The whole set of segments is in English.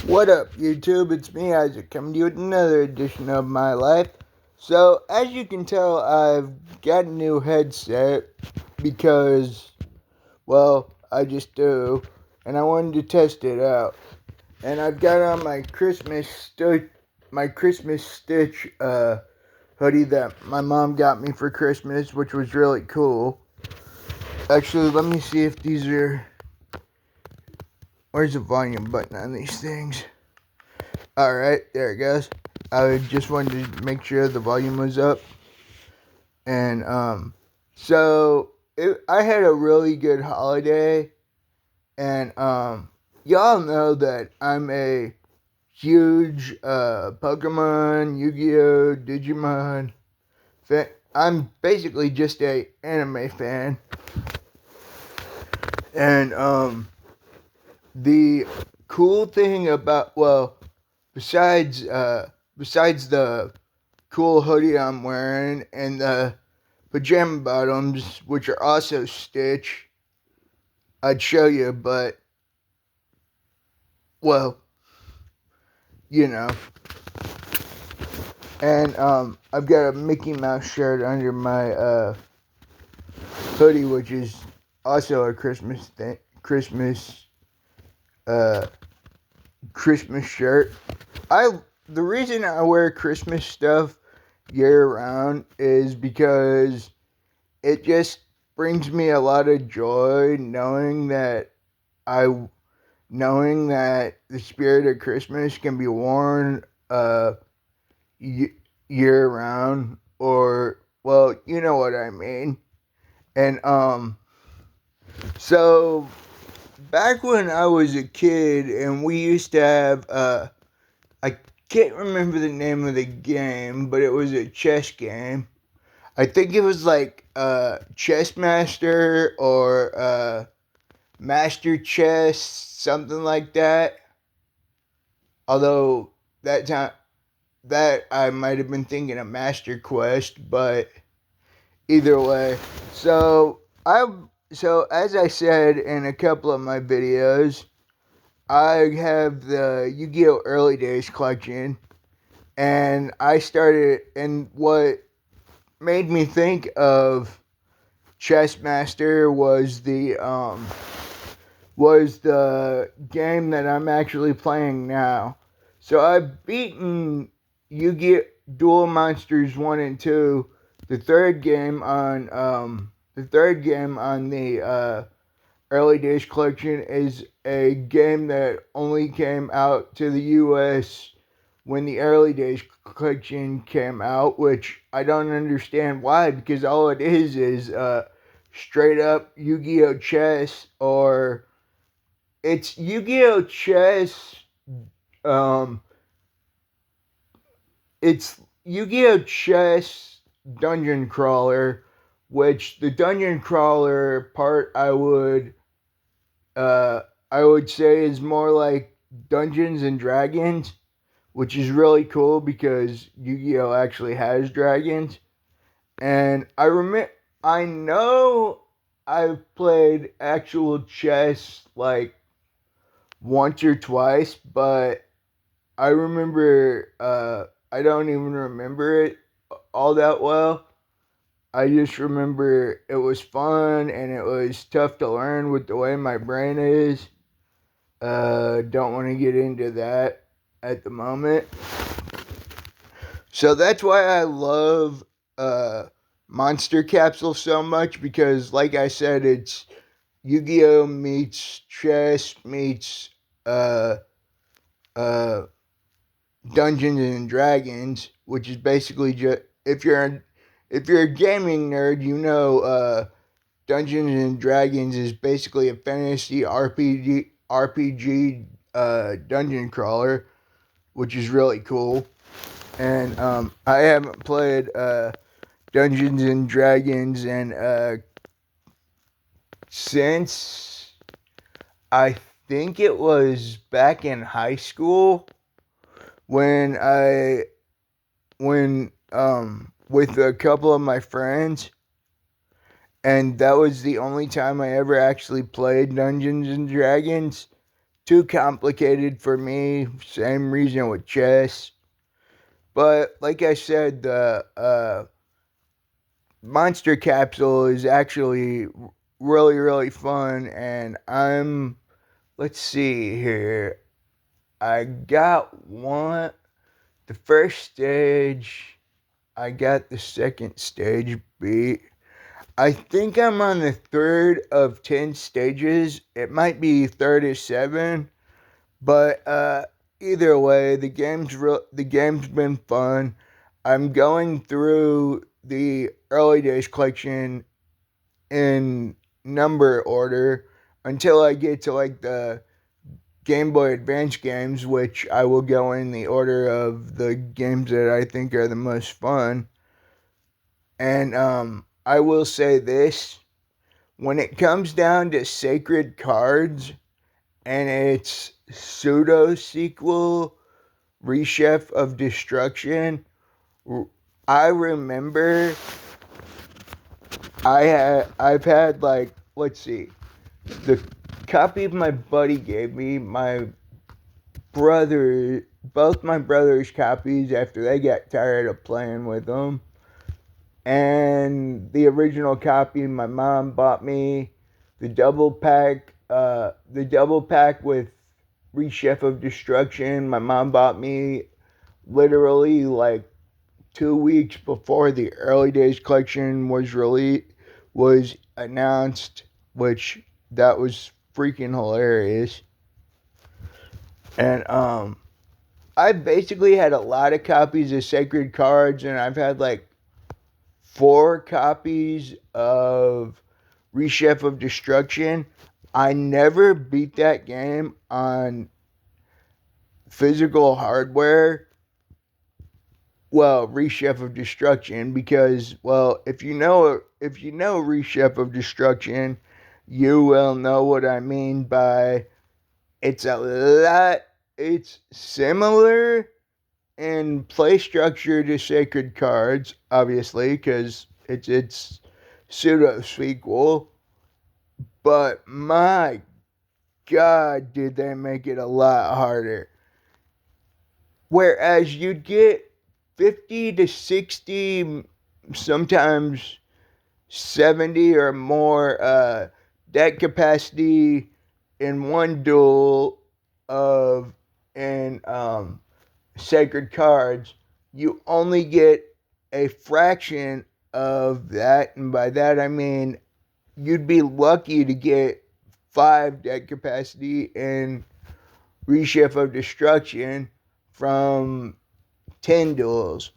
What up, YouTube? It's me, Isaac, coming to you with another edition of my life. So, as you can tell, I've got a new headset because, well, I just do, and I wanted to test it out. And I've got on my Christmas Stitch hoodie that my mom got me for Christmas, which was really cool. Actually, let me see if these are. Where's the volume button on these things? Alright, there it goes. I just wanted to make sure the volume was up. And, I had a really good holiday. And, y'all know that I'm a huge, Pokemon, Yu-Gi-Oh!, Digimon fan. I'm basically just a anime fan. And, the cool thing about, besides the cool hoodie I'm wearing and the pajama bottoms, which are also Stitch, I'd show you, but, well, you know. And, I've got a Mickey Mouse shirt under my, hoodie, which is also a Christmas shirt. The reason I wear Christmas stuff year round is because it just brings me a lot of joy knowing that the spirit of Christmas can be worn year round, or, well, you know what I mean. And so back when I was a kid and we used to have I can't remember the name of the game, but it was a chess game. I think it was like Chess Master or Master Chess, something like that. Although that I might have been thinking of Master Quest, but either way. So as I said in a couple of my videos, I have the Yu-Gi-Oh! Early Days collection, and what made me think of Chess Master was the game that I'm actually playing now. So I've beaten Yu-Gi-Oh! Duel Monsters 1 and 2. The third game on the Early Days collection is a game that only came out to the US when the Early Days collection came out, which I don't understand why, because all it is straight up Yu-Gi-Oh! Chess, or it's Yu-Gi-Oh! Chess, um, it's Yu-Gi-Oh! Chess Dungeon Crawler, which the Dungeon Crawler part uh, I would say is more like Dungeons and Dragons, which is really cool because Yu-Gi-Oh! Actually has dragons. And I know I've played actual chess like once or twice, but I don't even remember it all that well. I just remember it was fun and it was tough to learn with the way my brain is. Don't want to get into that at the moment. So that's why I love Monster Capsule so much, because, like I said, it's Yu-Gi-Oh! Meets chess meets uh, uh, Dungeons and Dragons, which is basically just if you're a gaming nerd, you know Dungeons and Dragons is basically a fantasy RPG dungeon crawler, which is really cool. And I haven't played Dungeons and Dragons and since I think it was back in high school when I when with a couple of my friends, and that was the only time I ever actually played Dungeons and Dragons. too complicated for me. Same reason with chess. But like I said, the monster capsule is actually really, really fun. And let's see here. I got the first stage. I got the second stage beat. I think I'm on the third of 10 stages. It might be third of seven, but either way, the game's been fun. I'm going through the early days collection in number order until I get to like the Game Boy Advance games, which I will go in the order of the games that I think are the most fun. And I will say this: when it comes down to sacred cards and its pseudo sequel, Rechef of Destruction, I remember I've had like, let's see, the copy my buddy gave me, both my brother's copies after they got tired of playing with them, and the original copy my mom bought me, the double pack with Rechef of Destruction. My mom bought me literally like 2 weeks before the early days collection was announced, which that was freaking hilarious. And I basically had a lot of copies of Sacred Cards, and I've had like 4 copies of Rechef of Destruction. I never beat that game on physical hardware. Well, Rechef of Destruction, because if you know Rechef of Destruction, you will know what I mean by it's a lot. It's similar in play structure to Sacred Cards, obviously, because it's pseudo sequel. But my God, did they make it a lot harder? Whereas you'd get 50 to 60, sometimes 70 or more deck capacity in one duel of in Sacred Cards, you only get a fraction of that, and by that I mean you'd be lucky to get 5 deck capacity in Rechef of Destruction from 10 duels,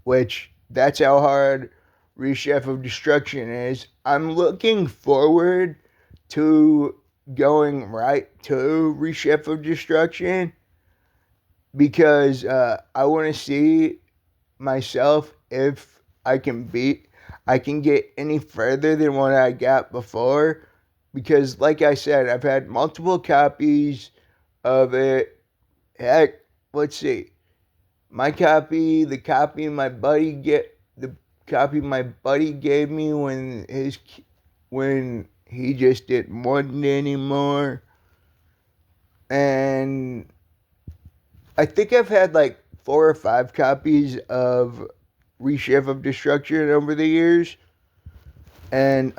which that's how hard Rechef of Destruction is. I'm looking forward to going right to Rechef of Destruction because I want to see myself if I can get any further than what I got before. Because, like I said, I've had multiple copies of it. Heck, let's see. The copy my buddy gave me when he just didn't want it anymore. And I think I've had like 4 or 5 copies of Rechef of Destruction over the years. And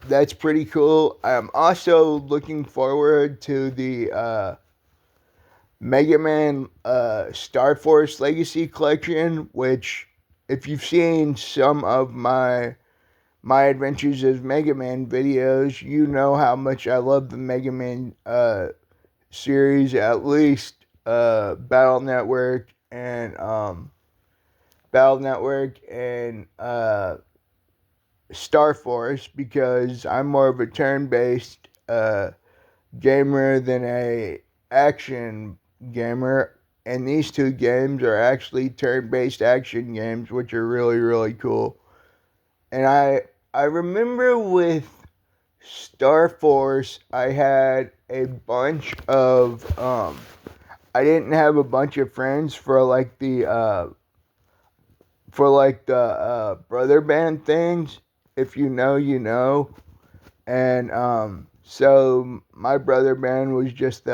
that's pretty cool. I'm also looking forward to the Mega Man Star Force Legacy Collection, which, if you've seen some of my Adventures as Mega Man videos, you know how much I love the Mega Man series, at least Battle Network and Star Force, because I'm more of a turn-based gamer than a action gamer, and these 2 games are actually turn-based action games, which are really, really cool. And I remember with Star Force, I had a bunch of I didn't have a bunch of friends for like the brother band things. If you know, you know. And So my brother band was just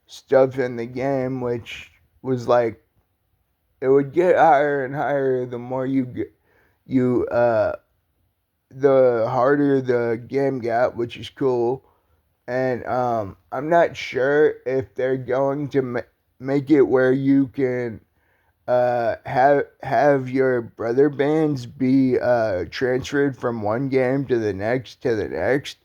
stuff in the game, which was like it would get higher and higher the more the harder the game got, which is cool. And I'm not sure if they're going to make it where you can have your brother bands be transferred from one game to the next to the next.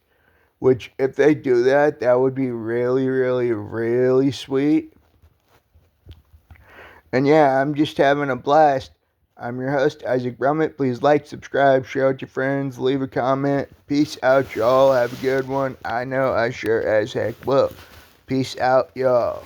Which, if they do that, that would be really, really, really sweet. And yeah, I'm just having a blast. I'm your host, Isaac Brummett. Please like, subscribe, share with your friends, leave a comment. Peace out, y'all. Have a good one. I know I sure as heck will. Peace out, y'all.